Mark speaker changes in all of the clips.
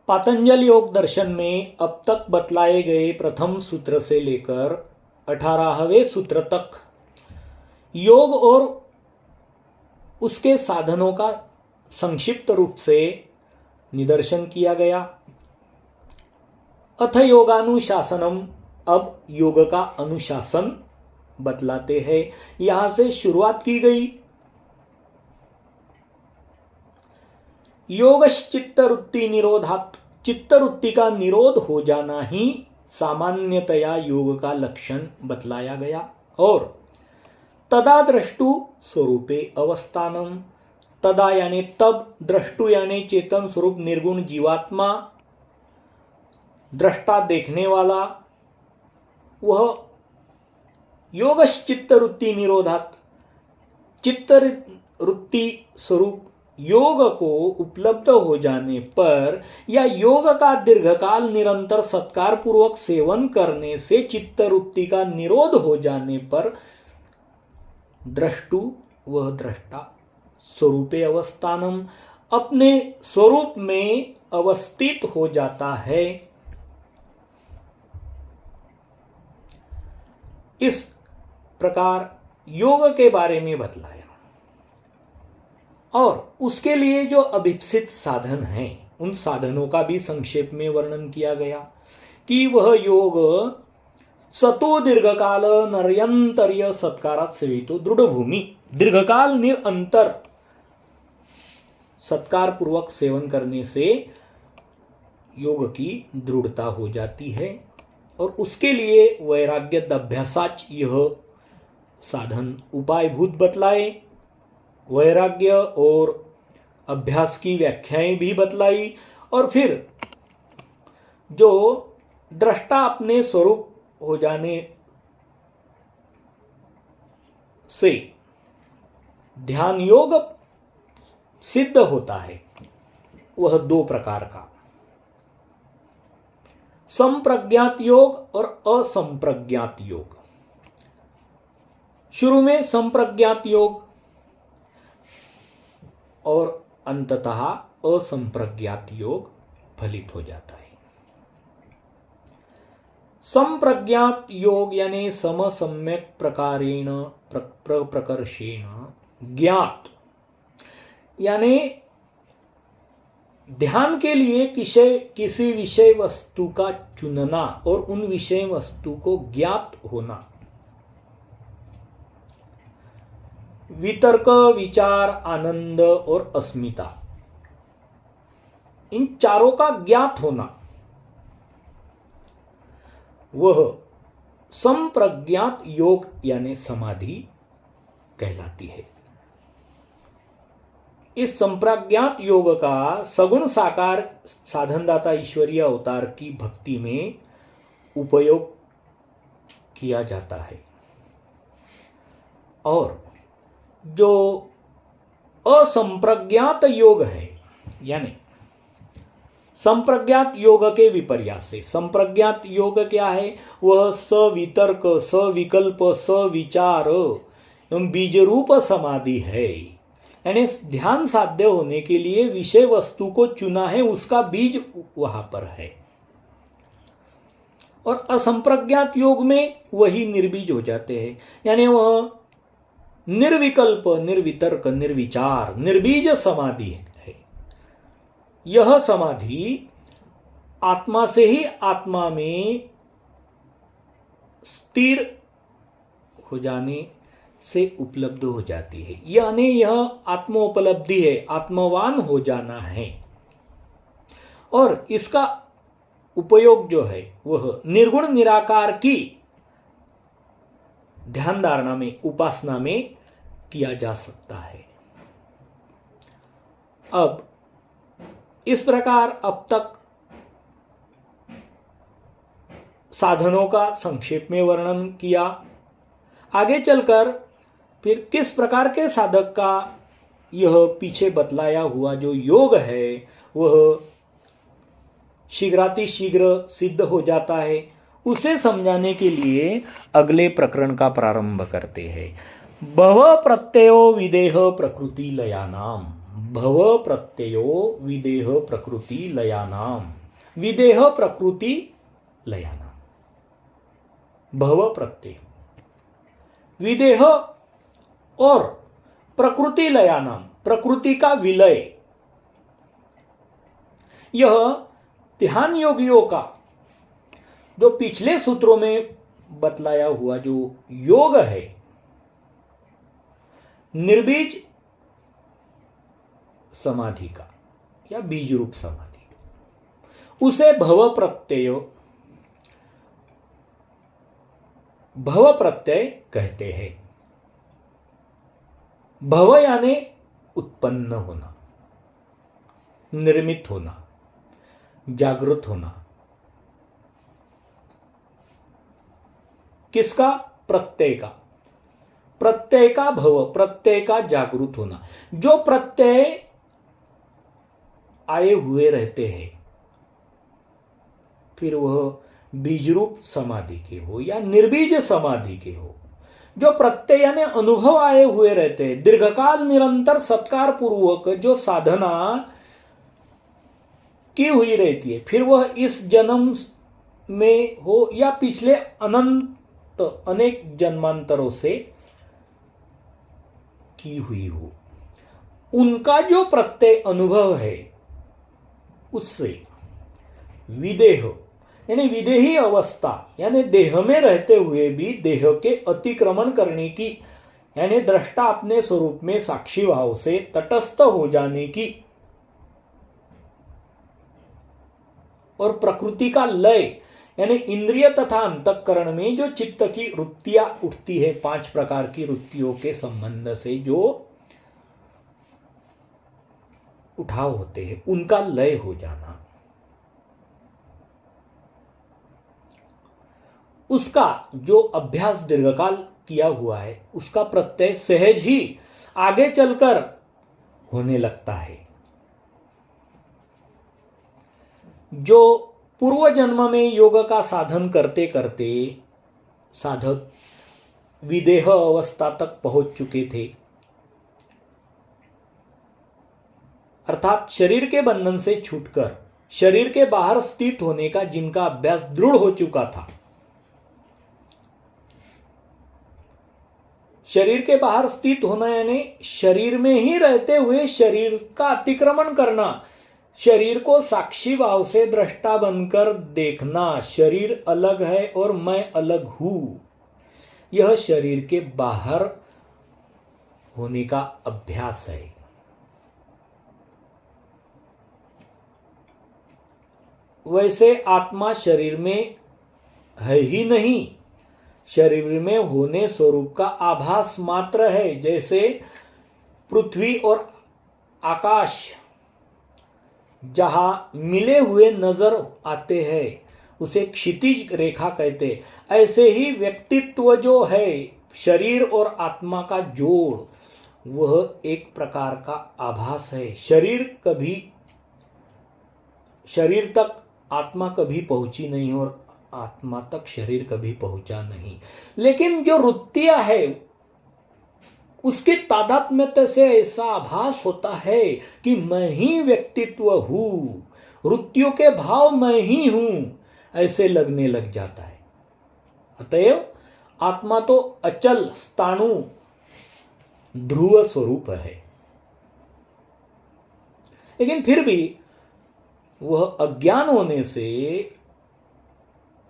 Speaker 1: पातंजल योग दर्शन में अब तक बतलाए गए प्रथम सूत्र से लेकर 18वें सूत्र तक योग और उसके साधनों का संक्षिप्त रूप से निदर्शन किया गया। अथ योगानुशासनम, अब योग का अनुशासन बतलाते हैं। यहां से शुरुआत की गई। योगश्चित्तवृत्ति निरोधात्, चित्तवृत्ति का निरोध हो जाना ही सामान्यतया योग का लक्षण बतलाया गया। और तदा द्रष्टु स्वरूपे अवस्थानम, तदा यानी तब, द्रष्टु यानी चेतन स्वरूप निर्गुण जीवात्मा, दृष्टा देखने वाला, वह योगश्चित्तवृत्ति निरोधात्, चित्तवृत्ति स्वरूप योग को उपलब्ध हो जाने पर या योग का दीर्घकाल निरंतर सत्कार पूर्वक सेवन करने से चित्तवृत्ति का निरोध हो जाने पर द्रष्टु, वह दृष्टा, स्वरूपे अवस्थानम, अपने स्वरूप में अवस्थित हो जाता है। इस प्रकार योग के बारे में बतलाया और उसके लिए जो अभीप्सित साधन हैं उन साधनों का भी संक्षेप में वर्णन किया गया कि वह योग सतो दीर्घकाल नर्यंतर्य सत्कारात् सेवितो दृढ़ भूमि, दीर्घकाल निरंतर सत्कार पूर्वक सेवन करने से योग की दृढ़ता हो जाती है। और उसके लिए वैराग्य अभ्यासाच यह साधन उपायभूत बतलाए। वैराग्य और अभ्यास की व्याख्याएं भी बतलाई और फिर जो दृष्टा अपने स्वरूप हो जाने से ध्यान योग सिद्ध होता है, वह दो प्रकार का, संप्रज्ञात योग और असंप्रज्ञात योग। शुरू में संप्रज्ञात योग और अंततः असंप्रज्ञात योग फलित हो जाता है। संप्रज्ञात योग यानी सम सम्यक प्रकारेण प्रकर्षेण ज्ञात, यानी ध्यान के लिए किसी विषय वस्तु का चुनना और उन विषय वस्तु को ज्ञात होना। वितर्क, विचार, आनंद और अस्मिता, इन चारों का ज्ञात होना, वह संप्रज्ञात योग यानी समाधि कहलाती है। इस संप्रज्ञात योग का सगुण साकार साधनदाता ईश्वरीय अवतार की भक्ति में उपयोग किया जाता है। और जो असंप्रज्ञात योग है, यानी संप्रज्ञात योग के विपर्यास से, संप्रज्ञात योग क्या है? वह सवितर्क, सविकल्प, सविचार एवं बीज रूप समाधि है। यानी ध्यान साध्य होने के लिए विषय वस्तु को चुना है, उसका बीज वहां पर है। और असंप्रज्ञात योग में वही निर्बीज हो जाते हैं, यानी वह निर्विकल्प, निर्वितर्क, निर्विचार, निर्बीज समाधि है। यह समाधि आत्मा से ही आत्मा में स्थिर हो जाने से उपलब्ध हो जाती है, यानी यह आत्मोपलब्धि है, आत्मवान हो जाना है। और इसका उपयोग जो है वह निर्गुण निराकार की ध्यान धारणा में, उपासना में किया जा सकता है। अब इस प्रकार अब तक साधनों का संक्षेप में वर्णन किया। आगे चलकर फिर किस प्रकार के साधक का यह पीछे बतलाया हुआ जो योग है वह शीघ्रातिशीघ्र सिद्ध हो जाता है, उसे समझाने के लिए अगले प्रकरण का प्रारंभ करते हैं। भव प्रत्ययो विदेह प्रकृति लयानाम। भव प्रत्ययो विदेह प्रकृति लयानाम, विदेह प्रकृति लयानाम। भव प्रत्यय विदेह और प्रकृति लयानाम, प्रकृति का विलय। यह ध्यान योगियों का जो पिछले सूत्रों में बतलाया हुआ जो योग है, निर्बीज समाधि का या बीज रूप समाधि, उसे भव प्रत्यय कहते हैं। भव यानी उत्पन्न होना, निर्मित होना, जागृत होना। किसका? प्रत्यय का। प्रत्यय का भव, प्रत्यय का जागृत होना। जो प्रत्यय आए हुए रहते हैं, फिर वह बीजरूप समाधि के हो या निर्बीज समाधि के हो, जो प्रत्यय यानी अनुभव आए हुए रहते हैं, दीर्घकाल निरंतर सत्कार पूर्वक जो साधना की हुई रहती है, फिर वह इस जन्म में हो या पिछले अनंत अनेक जन्मांतरों से की हुई हो, उनका जो प्रत्यय अनुभव है, उससे विदेह यानी विदेही अवस्था, यानी देह में रहते हुए भी देह के अतिक्रमण करने की, यानी दृष्टा अपने स्वरूप में साक्षी भाव से तटस्थ हो जाने की, और प्रकृति का लय यानी इंद्रिय तथा अंतःकरण में जो चित्त की वृत्तियां उठती है, 5 प्रकार की वृत्तियों के संबंध से जो उठाव होते हैं, उनका लय हो जाना, उसका जो अभ्यास दीर्घकाल किया हुआ है, उसका प्रत्यय सहज ही आगे चलकर होने लगता है। जो पूर्व जन्म में योग का साधन करते करते साधक विदेह अवस्था तक पहुंच चुके थे, अर्थात शरीर के बंधन से छूटकर शरीर के बाहर स्थित होने का जिनका अभ्यास दृढ़ हो चुका था, शरीर के बाहर स्थित होना यानी शरीर में ही रहते हुए शरीर का अतिक्रमण करना, शरीर को साक्षी भाव से दृष्टा बनकर देखना, शरीर अलग है और मैं अलग हूं, यह शरीर के बाहर होने का अभ्यास है। वैसे आत्मा शरीर में है ही नहीं, शरीर में होने स्वरूप का आभास मात्र है। जैसे पृथ्वी और आकाश जहां मिले हुए नजर आते हैं उसे क्षितिज रेखा कहते, ऐसे ही व्यक्तित्व जो है शरीर और आत्मा का जोड़, वह एक प्रकार का आभास है। शरीर तक आत्मा कभी पहुंची नहीं और आत्मा तक शरीर कभी पहुंचा नहीं, लेकिन जो वृत्तियां है उसके तादात्म्य से ऐसा आभास होता है कि मैं ही व्यक्तित्व हूं, वृत्तियों के भाव मैं ही हूं, ऐसे लगने लग जाता है। अतएव आत्मा तो अचल स्थाणु ध्रुव स्वरूप है, लेकिन फिर भी वह अज्ञान होने से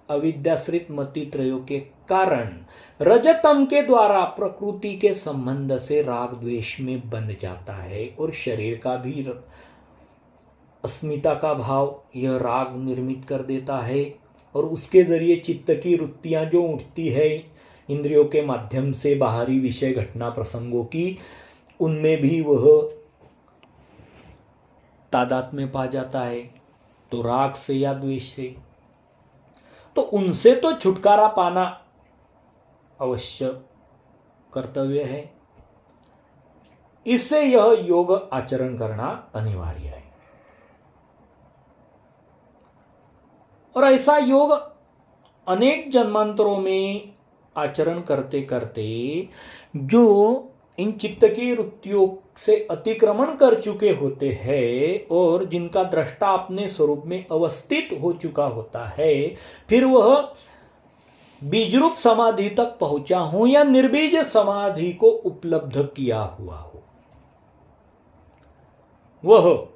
Speaker 1: अविद्याश्रित मति त्रयों के कारण रजतम के द्वारा प्रकृति के संबंध से राग द्वेष में बंध जाता है, और शरीर का भी अस्मिता का भाव यह राग निर्मित कर देता है, और उसके जरिए चित्त की वृत्तियां जो उठती है इंद्रियों के माध्यम से बाहरी विषय घटना प्रसंगों की, उनमें भी वह तादात्म्य पा जाता है, तो राग से या द्वेष से, तो उनसे तो छुटकारा पाना अवश्य कर्तव्य है। इससे यह योग आचरण करना अनिवार्य है। और ऐसा योग अनेक जन्मांतरों में आचरण करते करते जो इन चित्त की वृत्तियों से अतिक्रमण कर चुके होते हैं और जिनका दृष्टा अपने स्वरूप में अवस्थित हो चुका होता है, फिर वह बीजरूप समाधि तक पहुंचा हो या निर्बीज समाधि को उपलब्ध किया हुआ हो, वह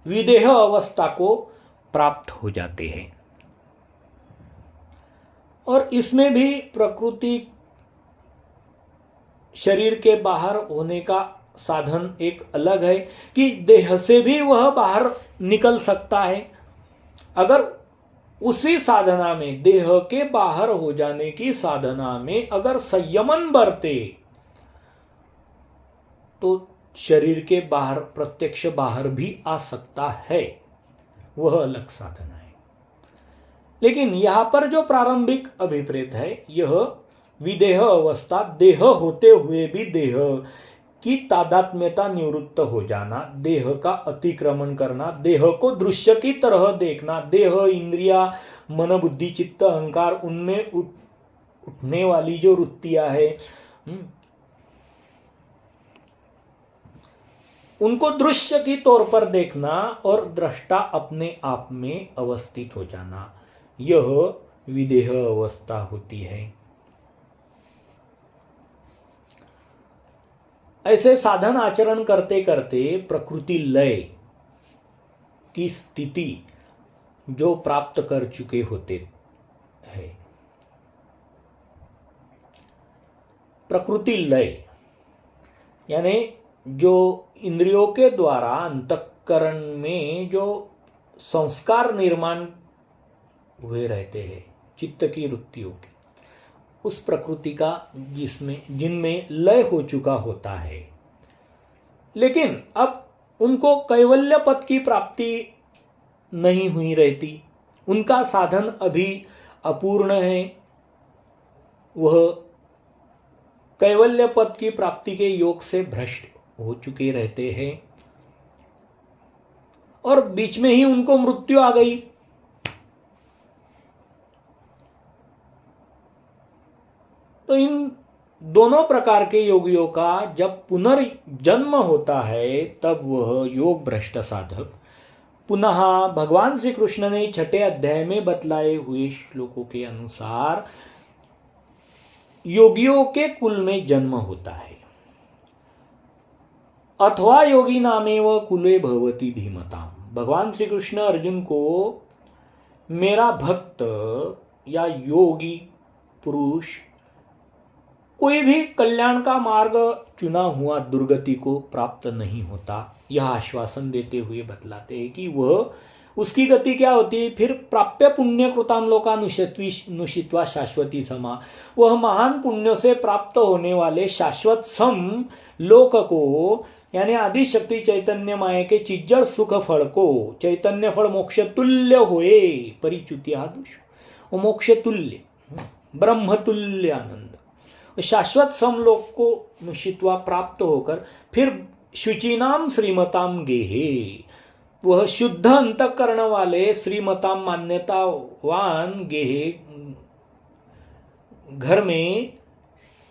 Speaker 1: विदेह अवस्था को प्राप्त हो जाते हैं। और इसमें भी प्रकृति शरीर के बाहर होने का साधन एक अलग है कि देह से भी वह बाहर निकल सकता है। अगर उसी साधना में, देह के बाहर हो जाने की साधना में अगर संयमन बरते तो शरीर के बाहर, प्रत्यक्ष बाहर भी आ सकता है, वह अलग साधना है। लेकिन यहां पर जो प्रारंभिक अभिप्रेत है, यह विदेह अवस्था, देह होते हुए भी देह की तादात्म्यता निवृत्त हो जाना, देह का अतिक्रमण करना, देह को दृश्य की तरह देखना, देह, इंद्रिया, मन, बुद्धि, चित्त, अहंकार, उनमें उठने वाली जो वृत्तियां है, उनको दृश्य की तौर पर देखना और दृष्टा अपने आप में अवस्थित हो जाना, यह विदेह अवस्था होती है। ऐसे साधन आचरण करते करते प्रकृति लय की स्थिति जो प्राप्त कर चुके होते हैं, प्रकृति लय यानी जो इंद्रियों के द्वारा अंतःकरण में जो संस्कार निर्माण हुए रहते हैं, चित्त की वृत्तियों के, उस प्रकृति का जिनमें लय हो चुका होता है। लेकिन अब उनको कैवल्य पद की प्राप्ति नहीं हुई रहती, उनका साधन अभी अपूर्ण है, वह कैवल्य पद की प्राप्ति के योग से भ्रष्ट हो चुके रहते हैं और बीच में ही उनको मृत्यु आ गई। तो इन दोनों प्रकार के योगियों का जब पुनर्जन्म होता है, तब वह योग भ्रष्ट साधक पुनः भगवान श्री कृष्ण ने 6 अध्याय में बतलाए हुए श्लोकों के अनुसार योगियों के कुल में जन्म होता है। अथवा योगी नामेव कुले भवति धीमताम। भगवान श्री कृष्ण अर्जुन को मेरा भक्त या योगी पुरुष कोई भी कल्याण का मार्ग चुना हुआ दुर्गति को प्राप्त नहीं होता, यह आश्वासन देते हुए बतलाते हैं कि वह उसकी गति क्या होती है। फिर प्राप्य पुण्य कृताम लोकानुषित्वा शाश्वती समा, वह महान पुण्य से प्राप्त होने वाले शाश्वत सम लोक को, यानी आदि शक्ति चैतन्य माया के चिज्जड़ सुख फल को, चैतन्य फल मोक्ष तुल्य होए परिच्युतियादुष, वो मोक्ष तुल्य ब्रह्म तुल्य आनंद, शाश्वत समलोक को निश्चित्वा प्राप्त होकर फिर शुचिनाम श्रीमताम गेहे, वह शुद्ध अंतःकरण वाले श्रीमताम मान्यतावान गेहे घर में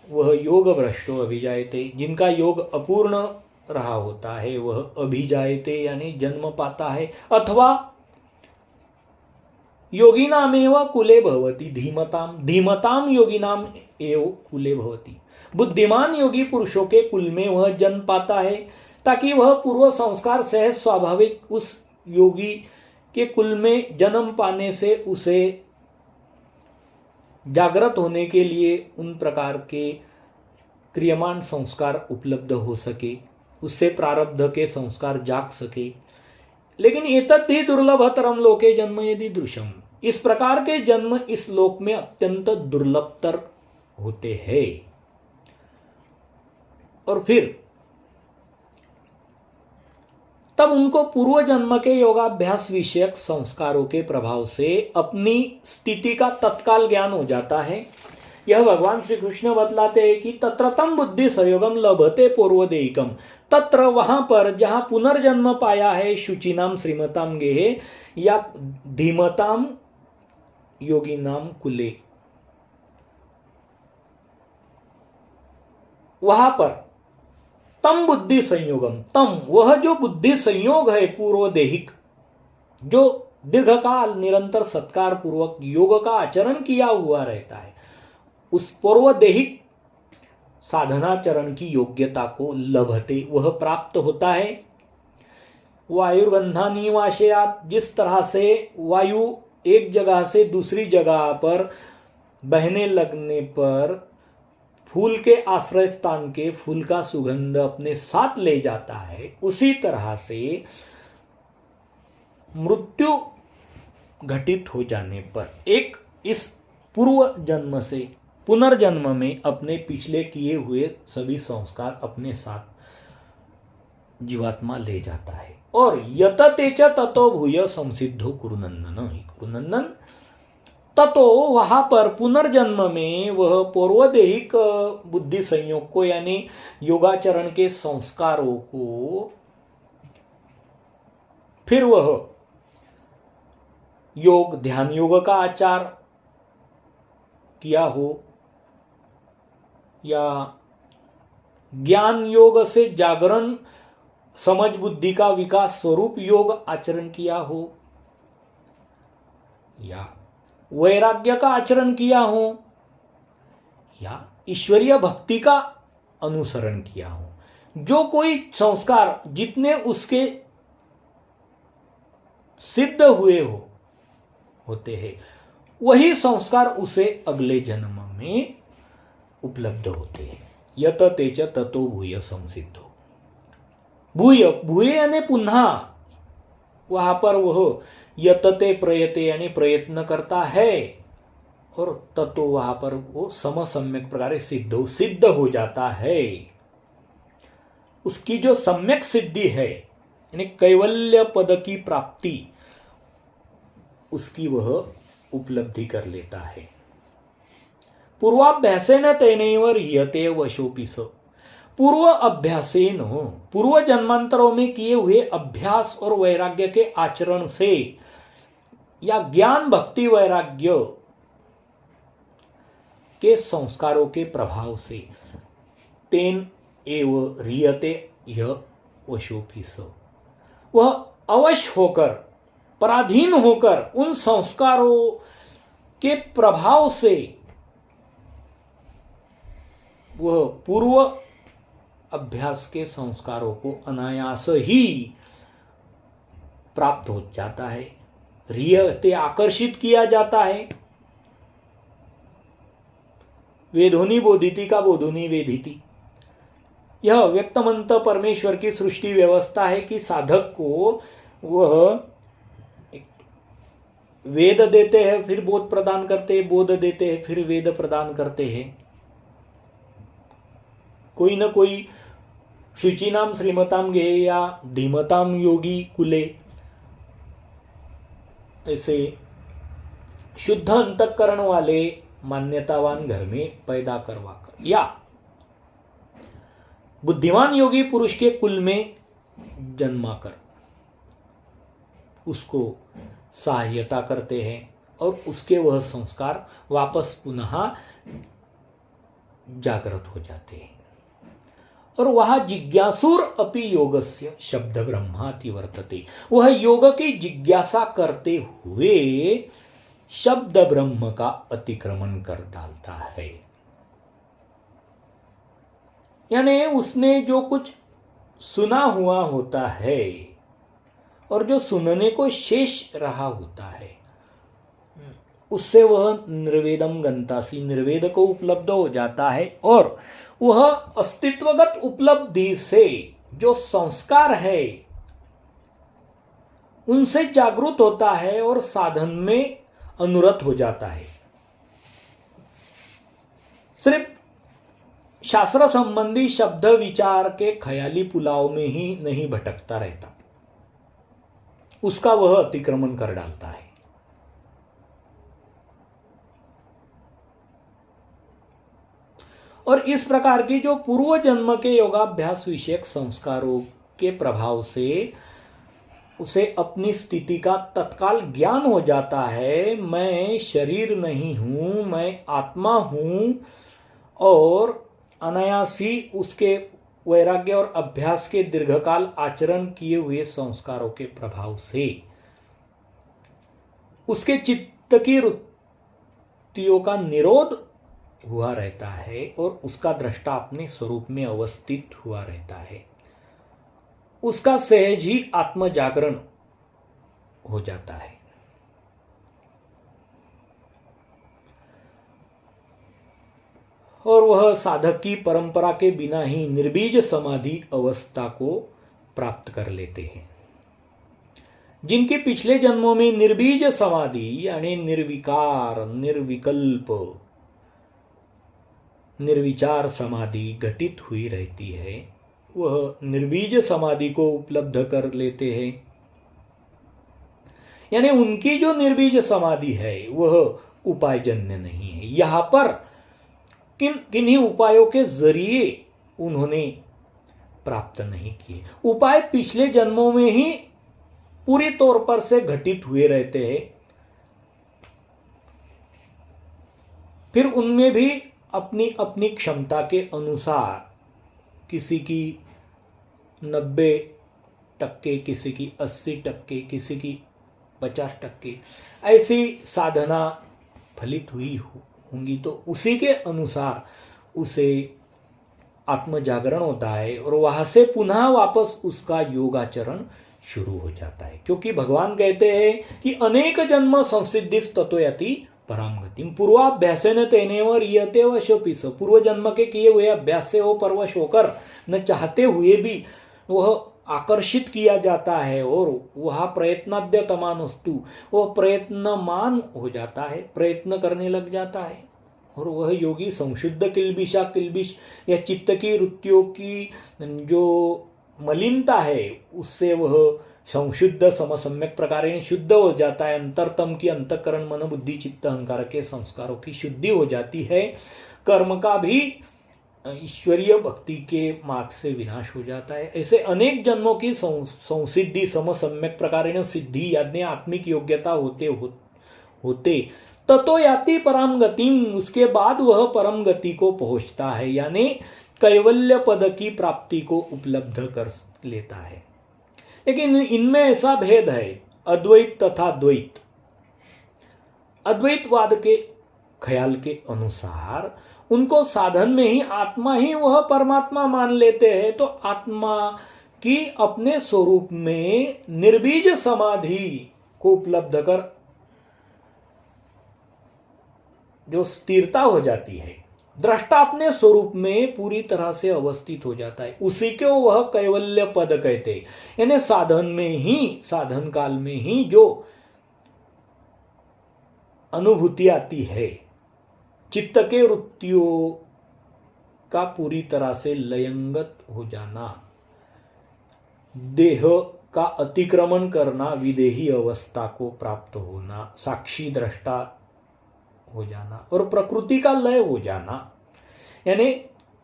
Speaker 1: वह योग भ्रष्टो अभिजायते, जिनका योग अपूर्ण रहा होता है वह अभिजायते यानी जन्म पाता है। अथवा योगी नामेव कुले भवति धीमताम, धीमताम योगी नाम एव कुले भवति, बुद्धिमान योगी पुरुषों के कुल में वह जन्म पाता है, ताकि वह पूर्व संस्कार सहज स्वाभाविक उस योगी के कुल में जन्म पाने से उसे जागृत होने के लिए उन प्रकार के क्रियमान संस्कार उपलब्ध हो सके, उससे प्रारब्ध के संस्कार जाग सके। लेकिन एतद्धि दुर्लभतरम लोके जन्म यदि दृश्यम, इस प्रकार के जन्म इस लोक में अत्यंत दुर्लभतर होते हैं। और फिर तब उनको पूर्व जन्म के योगाभ्यास विषयक संस्कारों के प्रभाव से अपनी स्थिति का तत्काल ज्ञान हो जाता है। यह भगवान श्री कृष्ण बतलाते हैं कि तत्रतम बुद्धि संयोगम लभते पूर्वदेहिकम, तत्र वहां पर जहां पुनर्जन्म पाया है शुचिनाम श्रीमताम गेहे या धीमताम योगी नाम कुले, वहां पर तम बुद्धि संयोगम, तम वह जो बुद्धि संयोग है पूर्व देहिक, जो दीर्घकाल निरंतर सत्कार पूर्वक योग का आचरण किया हुआ रहता है, उस पूर्व देहिक साधनाचरण की योग्यता को लभते, वह प्राप्त होता है। वायुर्गंधा निवाशयात, जिस तरह से वायु एक जगह से दूसरी जगह पर बहने लगने पर फूल के आश्रय स्थान के फूल का सुगंध अपने साथ ले जाता है, उसी तरह से मृत्यु घटित हो जाने पर एक इस पूर्व जन्म से पुनर्जन्म में अपने पिछले किए हुए सभी संस्कार अपने साथ जीवात्मा ले जाता है। और यततेच ततो भूय संसिद्धो कुरुनंदन, कुरुनंदन ततो वहां पर पुनर्जन्म में वह पूर्वदेहिक बुद्धि संयोग को यानी योगाचरण के संस्कारों को फिर वह योग ध्यान योग का आचार किया हो या ज्ञान योग से जागरण समझ बुद्धि का विकास स्वरूप योग आचरण किया हो या वैराग्य का आचरण किया हो या ईश्वरीय भक्ति का अनुसरण किया हो, जो कोई संस्कार जितने उसके सिद्ध हुए होते हैं, वही संस्कार उसे अगले जन्म में उपलब्ध होते हैं। यत तेच ततो भूय संसिद्धो, भूय भूय यानी पुन्हा, वहां पर वह यतते प्रयते यानी प्रयत्न करता है, और ततो वहां पर वो समसम्यक प्रकार सिद्ध हो जाता है। उसकी जो सम्यक सिद्धि है यानी कैवल्य पद की प्राप्ति, उसकी वह उपलब्धि कर लेता है। पूर्वाभ्यासेन तेनैव ह्रियते वशोऽपि स, पूर्व अभ्यासेन, पूर्व जन्मांतरों में किए हुए अभ्यास और वैराग्य के आचरण से या ज्ञान भक्ति वैराग्य के संस्कारों के प्रभाव से तेन एव ह्रियते यः वशोऽपि स, वह अवश्य होकर पराधीन होकर उन संस्कारों के प्रभाव से वह पूर्व अभ्यास के संस्कारों को अनायास ही प्राप्त हो जाता है, ह्रियते आकर्षित किया जाता है। वेदोनी बोधिति का बोधुनी वेदिति, यह व्यक्तमंत परमेश्वर की सृष्टि व्यवस्था है कि साधक को वह वेद देते हैं, फिर बोध प्रदान करते हैं, बोध देते हैं, फिर वेद प्रदान करते हैं। कोई न कोई शुचिनाम श्रीमताम गे या धीमताम योगी कुले, ऐसे शुद्ध अंतःकरण वाले मान्यतावान घर में पैदा करवाकर या बुद्धिमान योगी पुरुष के कुल में जन्माकर उसको सहायता करते हैं और उसके वह संस्कार वापस पुनः जागृत हो जाते हैं। और वह जिज्ञासुर अपि योगस्य शब्द ब्रह्माति वर्तते, वह योग की जिज्ञासा करते हुए शब्द ब्रह्म का अतिक्रमण कर डालता है। यानी उसने जो कुछ सुना हुआ होता है और जो सुनने को शेष रहा होता है, उससे वह निर्वेदम गंतासी, निर्वेद को उपलब्ध हो जाता है। और वह अस्तित्वगत उपलब्धि से जो संस्कार है उनसे जागृत होता है और साधन में अनुरत हो जाता है। सिर्फ शास्त्र संबंधी शब्द विचार के ख्याली पुलाव में ही नहीं भटकता रहता, उसका वह अतिक्रमण कर डालता है। और इस प्रकार की जो पूर्व जन्म के योगाभ्यास विषयक संस्कारों के प्रभाव से उसे अपनी स्थिति का तत्काल ज्ञान हो जाता है, मैं शरीर नहीं हूं, मैं आत्मा हूं और अनायास ही उसके वैराग्य और अभ्यास के दीर्घकाल आचरण किए हुए संस्कारों के प्रभाव से उसके चित्त की वृत्तियों का निरोध हुआ रहता है और उसका दृष्टा अपने स्वरूप में अवस्थित हुआ रहता है। उसका सहज ही आत्म जागरण हो जाता है। और वह साधक की परंपरा के बिना ही निर्बीज समाधि अवस्था को प्राप्त कर लेते हैं। जिनके पिछले जन्मों में निर्बीज समाधि यानी निर्विकार, निर्विकल्प, निर्विचार समाधि घटित हुई रहती है, वह निर्बीज समाधि को उपलब्ध कर लेते हैं। यानी उनकी जो निर्बीज समाधि है वह उपायजन्य नहीं है। यहां पर किन्हीं उपायों के जरिए उन्होंने प्राप्त नहीं किए। उपाय पिछले जन्मों में ही पूरी तौर पर से घटित हुए रहते हैं। फिर उनमें भी अपनी अपनी क्षमता के अनुसार किसी की 90%, किसी की 80%, किसी की 50%, ऐसी साधना फलित हुई होंगी तो उसी के अनुसार उसे आत्म जागरण होता है और वहां से पुनः वापस उसका योगाचरण शुरू हो जाता है। क्योंकि भगवान कहते हैं कि अनेक जन्म संसिद्धिस ततोयति पराम गतिम। पूर्वाभ्यासेन तेनेव रियते व शोपिस। पूर्व जन्म के किए हुए अभ्यास से वो परवश होकर न चाहते हुए भी वह आकर्षित किया जाता है और वह प्रयत्नाद्यतमान वस्तु वह प्रयत्नमान हो जाता है, प्रयत्न करने लग जाता है। और वह योगी संशुद्ध किल्बिश या चित्त की वृत्तियों की जो मलिनता है उससे वह संशुद्ध समसम्यक प्रकार शुद्ध हो जाता है। अंतरतम की अंतकरण मन बुद्धि चित्त अहंकार के संस्कारों की शुद्धि हो जाती है। कर्म का भी ईश्वरीय भक्ति के मार्ग से विनाश हो जाता है। ऐसे अनेक जन्मों की संसिद्धि समसम्यक प्रकार सिद्धि यानी आत्मिक योग्यता होते ततो याति परम गतिम। उसके बाद वह परम गति को पहुंचता है यानी कैवल्य पद की प्राप्ति को उपलब्ध कर लेता है। लेकिन इनमें ऐसा भेद है अद्वैत तथा द्वैत। अद्वैतवाद के ख्याल के अनुसार उनको साधन में ही आत्मा ही वह परमात्मा मान लेते हैं। तो आत्मा की अपने स्वरूप में निर्बीज समाधि को उपलब्ध कर जो स्थिरता हो जाती है, दृष्टा अपने स्वरूप में पूरी तरह से अवस्थित हो जाता है, उसी को वह कैवल्य पद कहते हैं। यानी साधन में ही, साधन काल में ही जो अनुभूति आती है, चित्त के वृत्तियों का पूरी तरह से लयंगत हो जाना, देह का अतिक्रमण करना, विदेही अवस्था को प्राप्त होना, साक्षी दृष्टा हो जाना और प्रकृति का लय हो जाना, यानी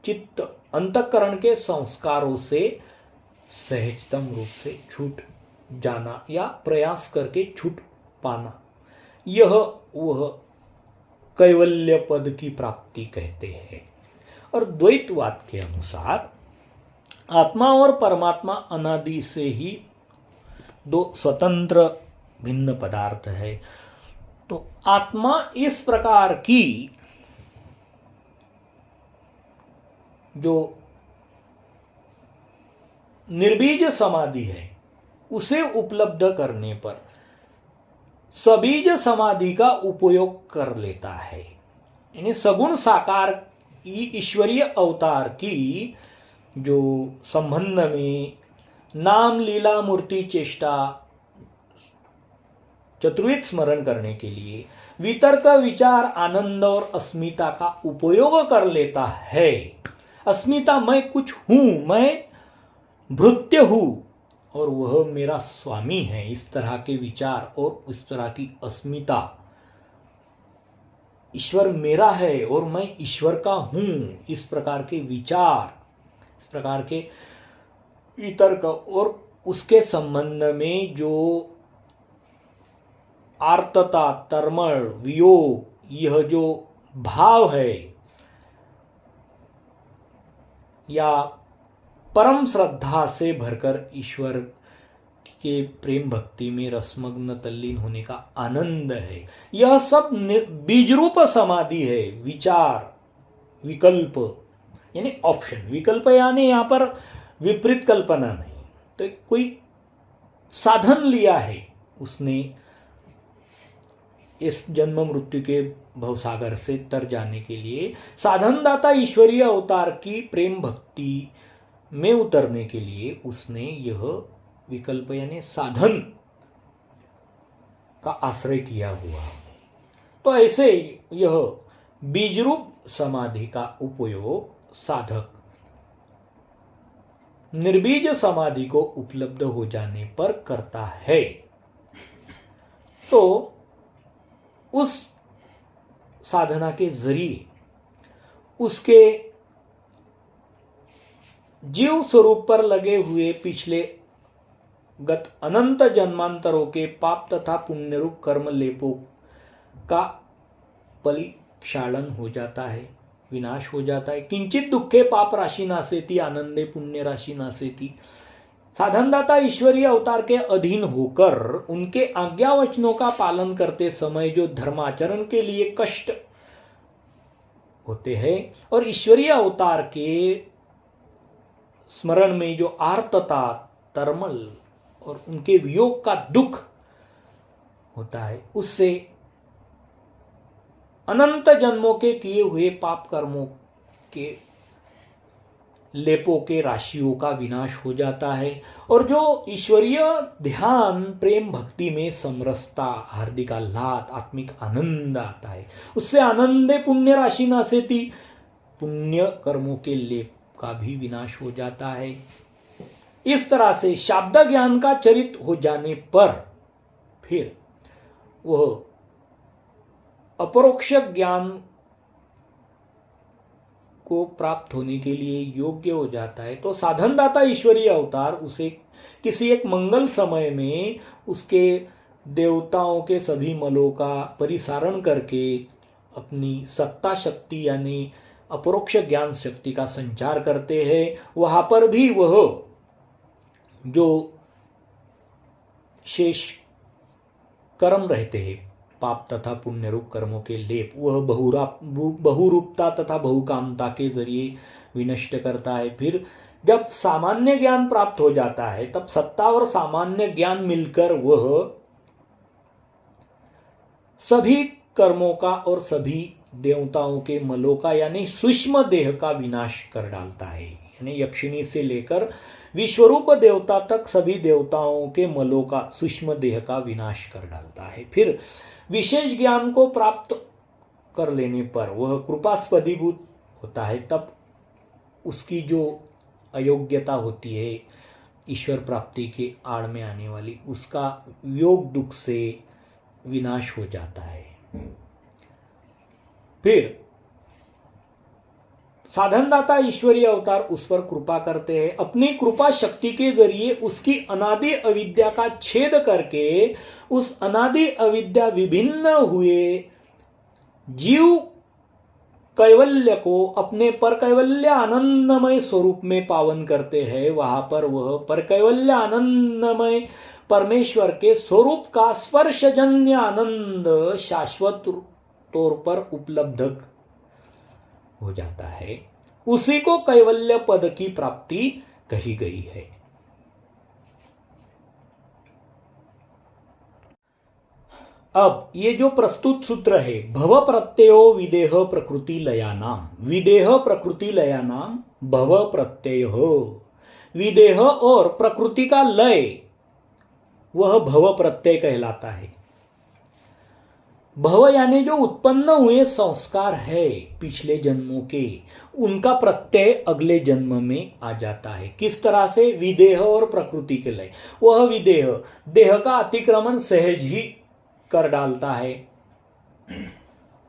Speaker 1: चित्त अंतःकरण के संस्कारों से सहजतम रूप से छूट जाना या प्रयास करके छूट पाना, यह वह कैवल्य पद की प्राप्ति कहते हैं। और द्वैतवाद के अनुसार आत्मा और परमात्मा अनादि से ही दो स्वतंत्र भिन्न पदार्थ है। तो आत्मा इस प्रकार की जो निर्बीज समाधि है उसे उपलब्ध करने पर सबीज समाधि का उपयोग कर लेता है। यानी सगुण साकार ईश्वरीय अवतार की जो संबंध में नाम लीला मूर्ति चेष्टा चतुर्विध स्मरण करने के लिए वितर्क विचार आनंद और अस्मिता का उपयोग कर लेता है। अस्मिता मैं कुछ हूं, मैं भृत्य हूं और वह मेरा स्वामी है, इस तरह के विचार और इस तरह की अस्मिता, ईश्वर मेरा है और मैं ईश्वर का हूं, इस प्रकार के विचार, इस प्रकार के वितर्क और उसके संबंध में जो आर्तता, तर्मण, वियोग, यह जो भाव है या परम श्रद्धा से भरकर ईश्वर के प्रेम भक्ति में रसमग्न तल्लीन होने का आनंद है। यह सब बीजरूप समाधि है। विचार, विकल्प यानी ऑप्शन, विकल्प यानी यहां पर विपरीत कल्पना नहीं। तो कोई साधन लिया है उसने इस जन्म मृत्यु के भवसागर से तर जाने के लिए, साधनदाता ईश्वरीय अवतार की प्रेम भक्ति में उतरने के लिए उसने यह विकल्प यानी साधन का आश्रय किया हुआ है। तो ऐसे यह बीजरूप समाधि का उपयोग साधक निर्बीज समाधि को उपलब्ध हो जाने पर करता है। तो उस साधना के जरिए उसके जीव स्वरूप पर लगे हुए पिछले गत अनंत जन्मांतरों के पाप तथा पुण्यरूप कर्म लेपों का परिक्षालन हो जाता है, विनाश हो जाता है। किंचित दुखे पाप राशि नासेती, आनंदे पुण्य राशि नासेती। साधनदाता ईश्वरीय अवतार के अधीन होकर उनके आज्ञा वचनों का पालन करते समय जो धर्माचरण के लिए कष्ट होते हैं और ईश्वरीय अवतार के स्मरण में जो आर्तता, तरमल और उनके वियोग का दुख होता है, उससे अनंत जन्मों के किए हुए पाप कर्मों के लेपों के राशियों का विनाश हो जाता है। और जो ईश्वरीय ध्यान प्रेम भक्ति में समरसता, हार्दिक आह्लाद, आत्मिक आनंद आता है, उससे आनंदे पुण्य राशि नासेती, पुण्य कर्मों के लेप का भी विनाश हो जाता है। इस तरह से शाब्द ज्ञान का चरित हो जाने पर फिर वह अपरोक्ष ज्ञान को प्राप्त होने के लिए योग्य हो जाता है। तो साधनदाता ईश्वरीय अवतार उसे किसी एक मंगल समय में उसके देवताओं के सभी मलों का परिसारण करके अपनी सत्ता शक्ति यानी अपरोक्ष ज्ञान शक्ति का संचार करते हैं। वहां पर भी वह जो शेष कर्म रहते हैं, पाप तथा पुण्य रूप कर्मों के लेप, वह बहुरूपता तथा बहुकामता के जरिए विनष्ट करता है। फिर जब सामान्य ज्ञान प्राप्त हो जाता है तब सत्ता और सामान्य ज्ञान मिलकर वह सभी कर्मों का और सभी देवताओं के मलों का यानी सूक्ष्म देह का विनाश कर डालता है। यानी यक्षिणी से लेकर विश्वरूप देवता तक सभी देवताओं के मलों का, सूक्ष्म देह का विनाश कर डालता है। फिर विशेष ज्ञान को प्राप्त कर लेने पर वह कृपास्पदीभूत होता है। तब उसकी जो अयोग्यता होती है ईश्वर प्राप्ति के आड़ में आने वाली, उसका योग दुख से विनाश हो जाता है। फिर साधनदाता ईश्वरीय अवतार उस पर कृपा करते हैं। अपनी कृपा शक्ति के जरिए उसकी अनादि अविद्या का छेद करके उस अनादि अविद्या विभिन्न हुए जीव कैवल्य को अपने पर कैवल्य आनंदमय स्वरूप में पावन करते हैं। वहां पर वह पर कैवल्य आनंदमय परमेश्वर के स्वरूप का स्पर्शजन्य आनंद शाश्वत तौर पर उपलब्ध हो जाता है। उसी को कैवल्य पद की प्राप्ति कही गई है। अब ये जो प्रस्तुत सूत्र है, भव प्रत्ययो विदेह प्रकृति लयानाम, विदेह प्रकृति लयानाम भव प्रत्यय, विदेह और प्रकृति का लय वह भव प्रत्यय कहलाता है। भव यानी जो उत्पन्न हुए संस्कार है पिछले जन्मों के, उनका प्रत्यय अगले जन्म में आ जाता है। किस तरह से? विदेह और प्रकृति के लय। वह विदेह देह का अतिक्रमण सहज ही कर डालता है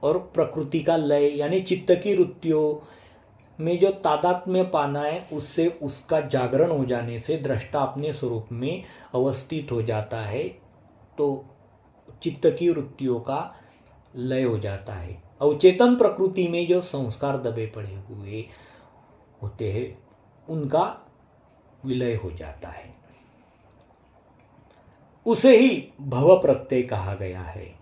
Speaker 1: और प्रकृति का लय यानी चित्त की वृत्तियों में जो तादात्म्य पाना है, उससे उसका जागरण हो जाने से दृष्टा अपने स्वरूप में अवस्थित हो जाता है। तो चित्त की वृत्तियों का लय हो जाता है। अवचेतन प्रकृति में जो संस्कार दबे पड़े हुए होते हैं उनका विलय हो जाता है। उसे ही भव प्रत्यय कहा गया है।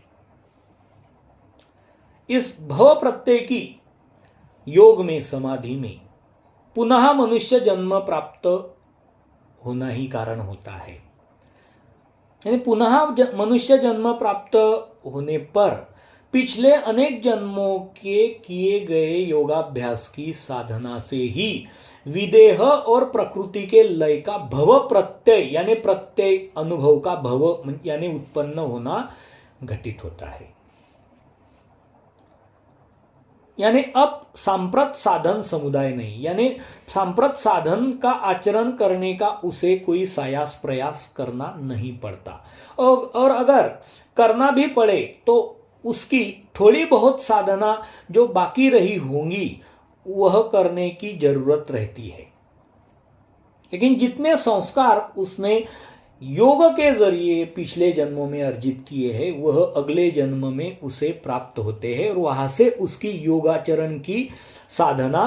Speaker 1: इस भव प्रत्यय की योग में, समाधि में पुनः मनुष्य जन्म प्राप्त होना ही कारण होता है। यानी पुनः मनुष्य जन्म प्राप्त होने पर पिछले अनेक जन्मों के किए गए योगाभ्यास की साधना से ही विदेह और प्रकृति के लय का भव प्रत्यय यानी प्रत्यय अनुभव का भव यानी उत्पन्न होना घटित होता है। यानी अब सांप्रत साधन समुदाय नहीं, यानी सांप्रत साधन का आचरण करने का उसे कोई सायास प्रयास करना नहीं पड़ता, और अगर करना भी पड़े तो उसकी थोड़ी बहुत साधना जो बाकी रही होंगी वह करने की जरूरत रहती है। लेकिन जितने संस्कार उसने योग के जरिए पिछले जन्मों में अर्जित किए हैं वह अगले जन्म में उसे प्राप्त होते हैं और वहां से उसकी योगाचरण की साधना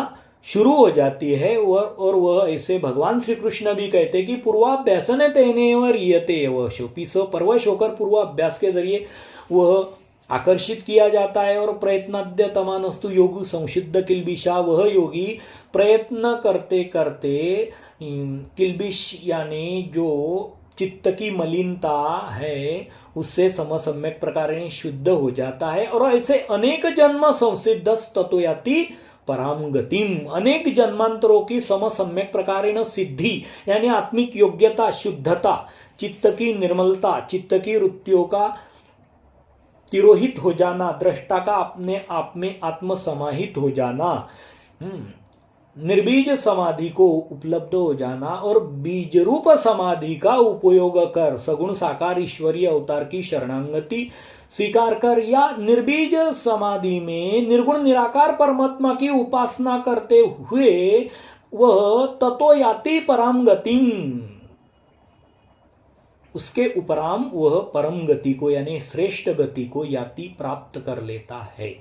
Speaker 1: शुरू हो जाती है। और वह ऐसे भगवान श्री कृष्ण भी कहते कि पूर्वाभ्यासन तेने व रियते वशोपि, परवश होकर पूर्वाभ्यास के जरिए वह आकर्षित किया जाता है। और प्रयत्नाद्य तमानस्तु योगु संसिद्ध किल्बिषा, वह योगी प्रयत्न करते करते किल्बिष यानी जो चित्त की मलिनता है उससे सम्यक प्रकार शुद्ध हो जाता है। और ऐसे अनेक जन्म संसिद्ध ततो याति पराम गतिम, अनेक जन्मांतरों की सम्यक प्रकार सिद्धि यानी आत्मिक योग्यता, शुद्धता, चित्त की निर्मलता, चित्त की वृत्तियों का तिरोहित हो जाना, दृष्टा का अपने आप में आत्मसमाहित हो जाना, निर्बीज समाधि को उपलब्ध हो जाना और बीज रूप समाधि का उपयोग कर सगुण साकार ईश्वरीय अवतार की शरणागति स्वीकार कर या निर्बीज समाधि में निर्गुण निराकार परमात्मा की उपासना करते हुए वह ततो याति परम गतिम, उसके उपराम वह परम गति को यानी श्रेष्ठ गति को याति प्राप्त कर लेता है।